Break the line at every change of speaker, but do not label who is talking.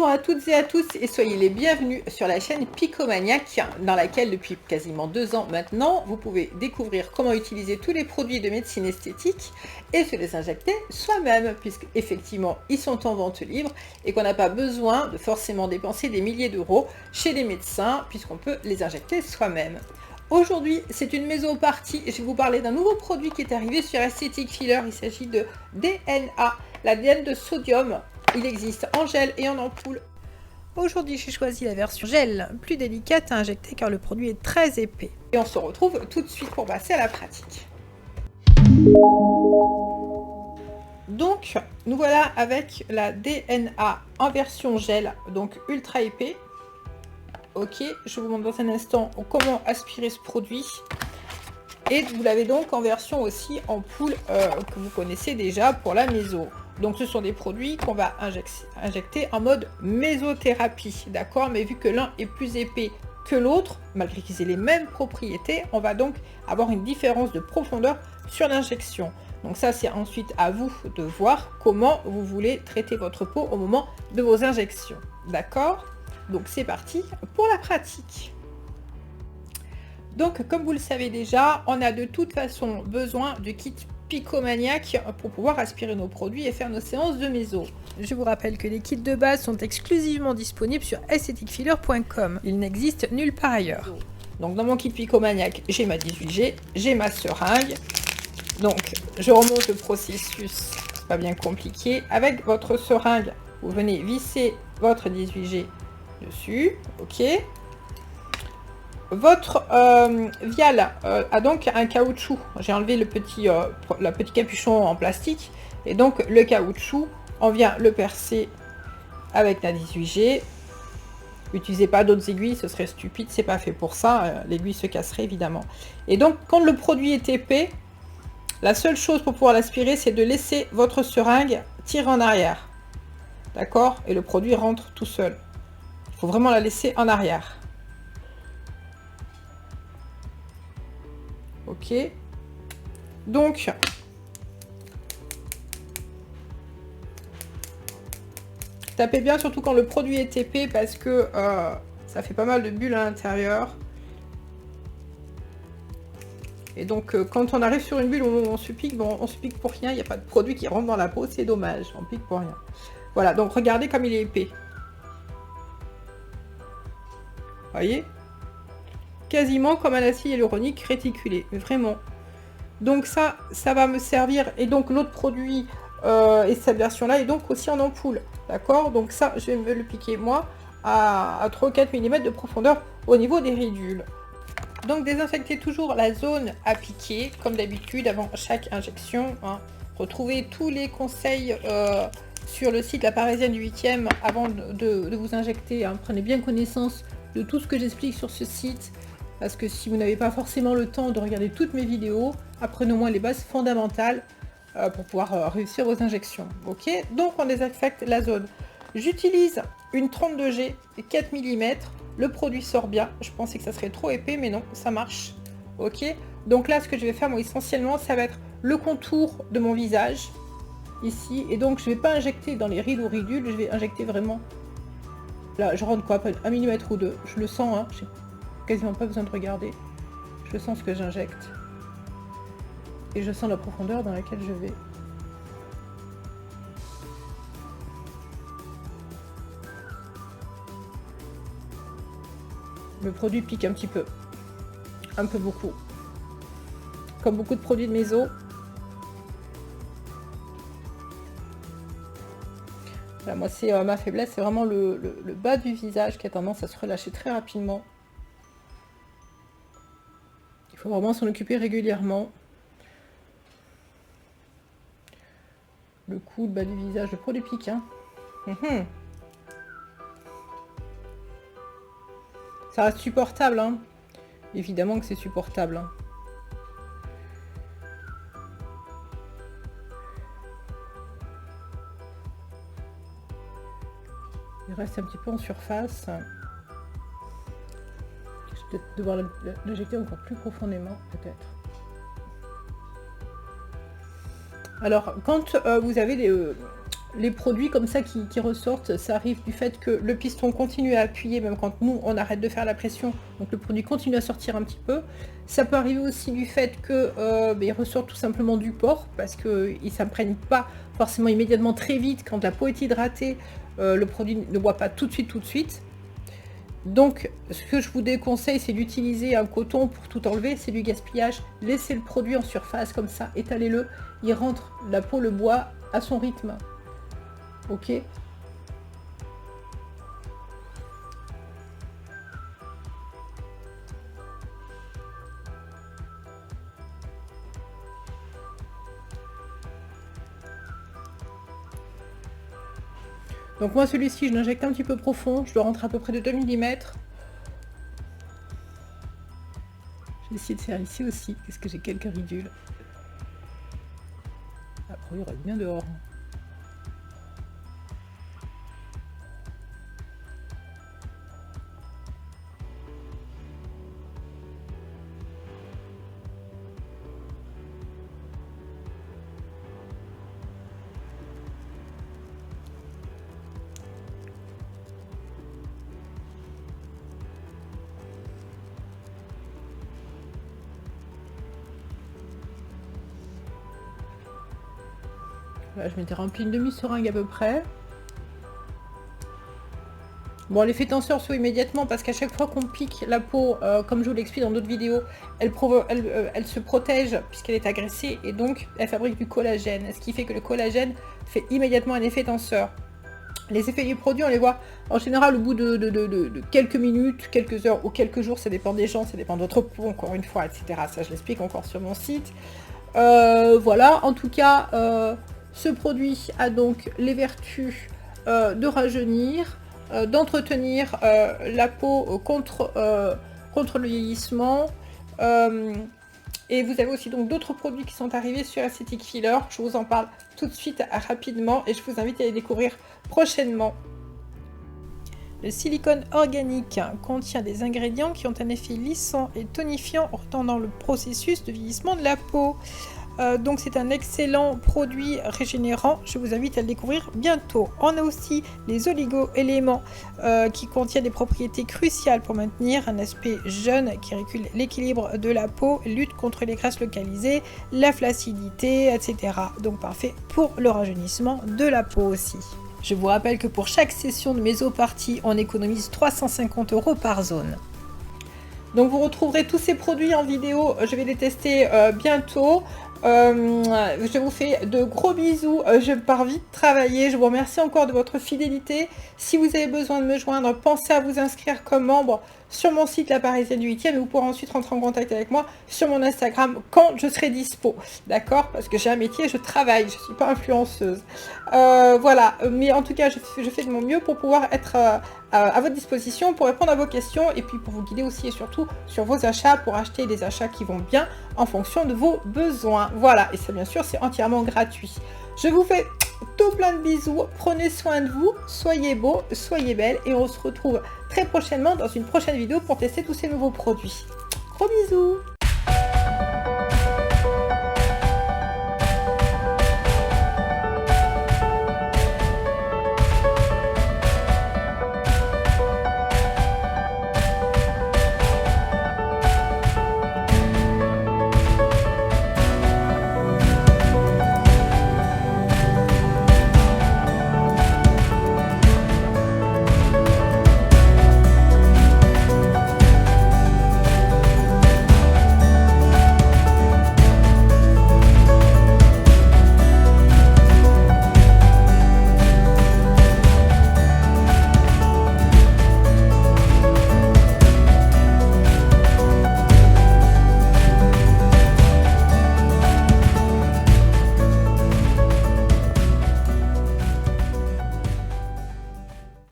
Bonjour à toutes et à tous et soyez les bienvenus sur la chaîne Picomaniac dans laquelle depuis quasiment 2 ans maintenant vous pouvez découvrir comment utiliser tous les produits de médecine esthétique et se les injecter soi-même puisque effectivement ils sont en vente libre et qu'on n'a pas besoin de forcément dépenser des milliers d'euros chez les médecins puisqu'on peut les injecter soi-même. Aujourd'hui, c'est une méso-partie et je vais vous parler d'un nouveau produit qui est arrivé sur Aesthetic Filler. Il s'agit de DNA, l'ADN de sodium. Il existe en gel et en ampoule. Aujourd'hui, j'ai choisi la version gel, plus délicate à injecter car le produit est très épais. Et on se retrouve tout de suite pour passer à la pratique. Donc, nous voilà avec la DNA en version gel, donc ultra épais. Ok, je vous montre dans un instant comment aspirer ce produit. Et vous l'avez donc en version aussi ampoule que vous connaissez déjà pour la méso. Donc ce sont des produits qu'on va injecter en mode mésothérapie, d'accord? Mais vu que l'un est plus épais que l'autre, malgré qu'ils aient les mêmes propriétés, on va donc avoir une différence de profondeur sur l'injection. Donc ça, c'est ensuite à vous de voir comment vous voulez traiter votre peau au moment de vos injections, d'accord? Donc c'est parti pour la pratique. Donc comme vous le savez déjà, on a de toute façon besoin du kit Picomaniac pour pouvoir aspirer nos produits et faire nos séances de méso. Je vous rappelle que les kits de base sont exclusivement disponibles sur aestheticfiller.com. Ils n'existent nulle part ailleurs. Donc dans mon kit Picomaniac, j'ai ma 18G, j'ai ma seringue. Donc je remonte le processus, c'est pas bien compliqué. Avec votre seringue, vous venez visser votre 18G dessus, ok. Votre vial a donc un caoutchouc. J'ai enlevé le petit capuchon en plastique. Et donc le caoutchouc, on vient le percer avec la 18G. N'utilisez pas d'autres aiguilles, ce serait stupide, c'est pas fait pour ça. L'aiguille se casserait évidemment. Et donc quand le produit est épais, la seule chose pour pouvoir l'aspirer, c'est de laisser votre seringue tirer en arrière. D'accord? Et le produit rentre tout seul. Il faut vraiment la laisser en arrière. Ok, donc tapez bien surtout quand le produit est épais parce que ça fait pas mal de bulles à l'intérieur. Et donc quand on arrive sur une bulle où on se pique, bon, on se pique pour rien, il n'y a pas de produit qui rentre dans la peau, c'est dommage, on pique pour rien. Voilà, donc regardez comme il est épais. Voyez? Quasiment comme un acide hyaluronique réticulé, vraiment. Donc ça va me servir. Et donc l'autre produit et cette version-là est donc aussi en ampoule. D'accord? Donc ça, je vais me le piquer moi à 3 ou 4 mm de profondeur au niveau des ridules. Donc désinfectez toujours la zone à piquer, comme d'habitude, avant chaque injection. Hein. Retrouvez tous les conseils sur le site La Parisienne du 8e avant de vous injecter. Hein. Prenez bien connaissance de tout ce que j'explique sur ce site. Parce que si vous n'avez pas forcément le temps de regarder toutes mes vidéos, apprenez au moins les bases fondamentales pour pouvoir réussir vos injections. Ok, donc on désinfecte la zone. J'utilise une 32G et 4 mm. Le produit sort bien. Je pensais que ça serait trop épais, mais non, ça marche. Ok, donc là, ce que je vais faire, moi, essentiellement, ça va être le contour de mon visage, ici. Et donc, je ne vais pas injecter dans les rides ou ridules, je vais injecter vraiment... Là, je rentre quoi, 1 mm ou 2. Je le sens, hein. Quasiment pas besoin de regarder. Je sens ce que j'injecte. Et je sens la profondeur dans laquelle je vais. Le produit pique un petit peu. Un peu beaucoup. Comme beaucoup de produits de méso. Voilà, moi, c'est ma faiblesse, c'est vraiment le bas du visage qui a tendance à se relâcher très rapidement. Il faut vraiment s'en occuper régulièrement. Le cou, le bas du visage, le produit pique. Hein. Ça reste supportable. Hein. Évidemment que c'est supportable. Hein. Il reste un petit peu en surface. Je vais peut-être devoir l'injecter encore plus profondément, peut-être. Alors, quand vous avez les produits comme ça qui ressortent, ça arrive du fait que le piston continue à appuyer même quand nous on arrête de faire la pression, donc le produit continue à sortir un petit peu. Ça peut arriver aussi du fait que il ressort tout simplement du port parce qu'il ne s'imprègne pas forcément immédiatement très vite. Quand la peau est hydratée, le produit ne boit pas tout de suite. Donc ce que je vous déconseille, c'est d'utiliser un coton pour tout enlever, c'est du gaspillage. Laissez le produit en surface comme ça, étalez-le, il rentre, la peau le boit à son rythme. Ok. Donc moi celui-ci je l'injecte un petit peu profond, je dois rentrer à peu près de 2 mm. Je vais essayer de faire ici aussi, parce que j'ai quelques ridules. Après il y aura bien dehors. Voilà, je m'étais rempli une demi-seringue à peu près. Bon, l'effet tenseur soit immédiatement parce qu'à chaque fois qu'on pique la peau, comme je vous l'explique dans d'autres vidéos, elle se protège puisqu'elle est agressée et donc elle fabrique du collagène. Ce qui fait que le collagène fait immédiatement un effet tenseur. Les effets du produit, on les voit en général au bout de quelques minutes, quelques heures ou quelques jours, ça dépend des gens, ça dépend de votre peau, encore une fois, etc. Ça, je l'explique encore sur mon site. Voilà, en tout cas, ce produit a donc les vertus de rajeunir, d'entretenir la peau contre le vieillissement. Et vous avez aussi donc d'autres produits qui sont arrivés sur Aesthetic Filler. Je vous en parle tout de suite rapidement et je vous invite à les découvrir prochainement. Le silicone organique contient des ingrédients qui ont un effet lissant et tonifiant dans le processus de vieillissement de la peau. Donc c'est un excellent produit régénérant, je vous invite à le découvrir bientôt. On a aussi les oligo-éléments qui contiennent des propriétés cruciales pour maintenir un aspect jeune qui régule l'équilibre de la peau, lutte contre les graisses localisées, la flaccidité, etc. Donc parfait pour le rajeunissement de la peau aussi. Je vous rappelle que pour chaque session de mésopartie, on économise 350 € par zone. Donc vous retrouverez tous ces produits en vidéo, je vais les tester bientôt. Je vous fais de gros bisous, je pars vite travailler, je vous remercie encore de votre fidélité. Si vous avez besoin de me joindre, pensez à vous inscrire comme membre sur mon site La Parisienne du 8e et vous pourrez ensuite rentrer en contact avec moi sur mon Instagram quand je serai dispo, d'accord? Parce que j'ai un métier, je travaille, je ne suis pas influenceuse. Voilà, mais en tout cas, je fais de mon mieux pour pouvoir être à votre disposition, pour répondre à vos questions et puis pour vous guider aussi et surtout sur vos achats, pour acheter des achats qui vont bien en fonction de vos besoins. Voilà, et ça bien sûr, c'est entièrement gratuit. Je vous fais tout plein de bisous, prenez soin de vous, soyez beaux, soyez belles et on se retrouve très prochainement dans une prochaine vidéo pour tester tous ces nouveaux produits. Gros bisous!